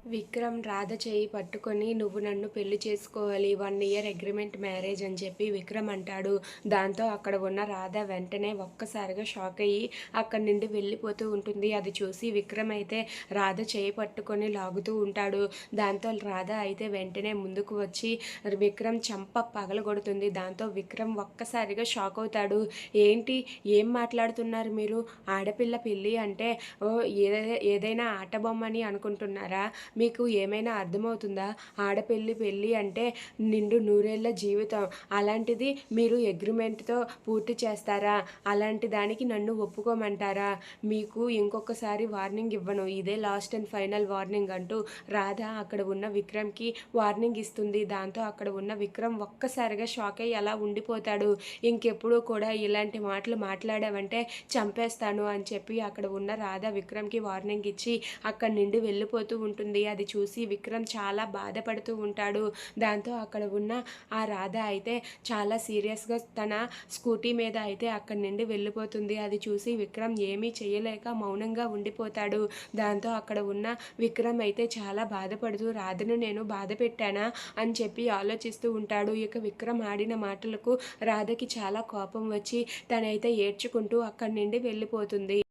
విక్రమ్ రాధ చేయి పట్టుకొని నువ్వు నన్ను పెళ్లి చేసుకోవాలి 1 ఇయర్ అగ్రిమెంట్ మ్యారేజ్ అని చెప్పి విక్రమ్ అంటాడు. దాంతో అక్కడ ఉన్న రాధ వెంటనే ఒక్కసారిగా షాక్ అయ్యి అక్కడి నుండి వెళ్ళిపోతూ ఉంటుంది. అది చూసి విక్రమ్ అయితే రాధ చేయి పట్టుకొని లాగుతూ ఉంటాడు. దాంతో రాధ అయితే వెంటనే ముందుకు వచ్చి విక్రమ్ చంప పగలగొడుతుంది. దాంతో విక్రమ్ ఒక్కసారిగా షాక్ అవుతాడు. ఏంటి, ఏం మాట్లాడుతున్నారు మీరు? ఆడపిల్ల పెళ్ళి అంటే ఓ ఏదైనా ఆట బొమ్మని అనుకుంటున్నారా? మీకు ఏమైనా అర్థమవుతుందా? ఆడపెళ్లి పెళ్ళి అంటే నిండు నూరేళ్ల జీవితం. అలాంటిది మీరు అగ్రిమెంట్‌తో పూర్తి చేస్తారా? అలాంటి దానికి నన్ను ఒప్పుకోమంటారా? మీకు ఇంకొకసారి వార్నింగ్ ఇవ్వను. ఇదే లాస్ట్ అండ్ ఫైనల్ వార్నింగ్ అంటూ రాధ అక్కడ ఉన్న విక్రమ్‌కి వార్నింగ్ ఇస్తుంది. దాంతో అక్కడ ఉన్న విక్రమ్ ఒక్కసారిగా షాక్ అయ్యి అలా ఉండిపోతాడు. ఇంకెప్పుడు కూడా ఇలాంటి మాటలు మాట్లాడావంటే చంపేస్తాను అని చెప్పి అక్కడ ఉన్న రాధ విక్రమ్‌కి వార్నింగ్ ఇచ్చి అక్కడి నుండి వెళ్ళిపోతూ ఉంటుంది. అది చూసి విక్రమ్ చాలా బాధపడుతూ ఉంటాడు. దాంతో అక్కడ ఉన్న ఆ రాధ అయితే చాలా సీరియస్‌గా తన స్కూటీ మీద అయితే అక్కడి నుండి వెళ్ళిపోతుంది. అది చూసి విక్రమ్ ఏమీ చేయలేక మౌనంగా ఉండిపోతాడు. దాంతో అక్కడ ఉన్న విక్రమ్ అయితే చాలా బాధపడుతూ రాధను నేను బాధ పెట్టానా అని చెప్పి ఆలోచిస్తూ ఉంటాడు. ఇక విక్రమ్ ఆడిన మాటలకు రాధకి చాలా కోపం వచ్చి తనైతే ఏడ్చుకుంటూ అక్కడి నుండి వెళ్ళిపోతుంది.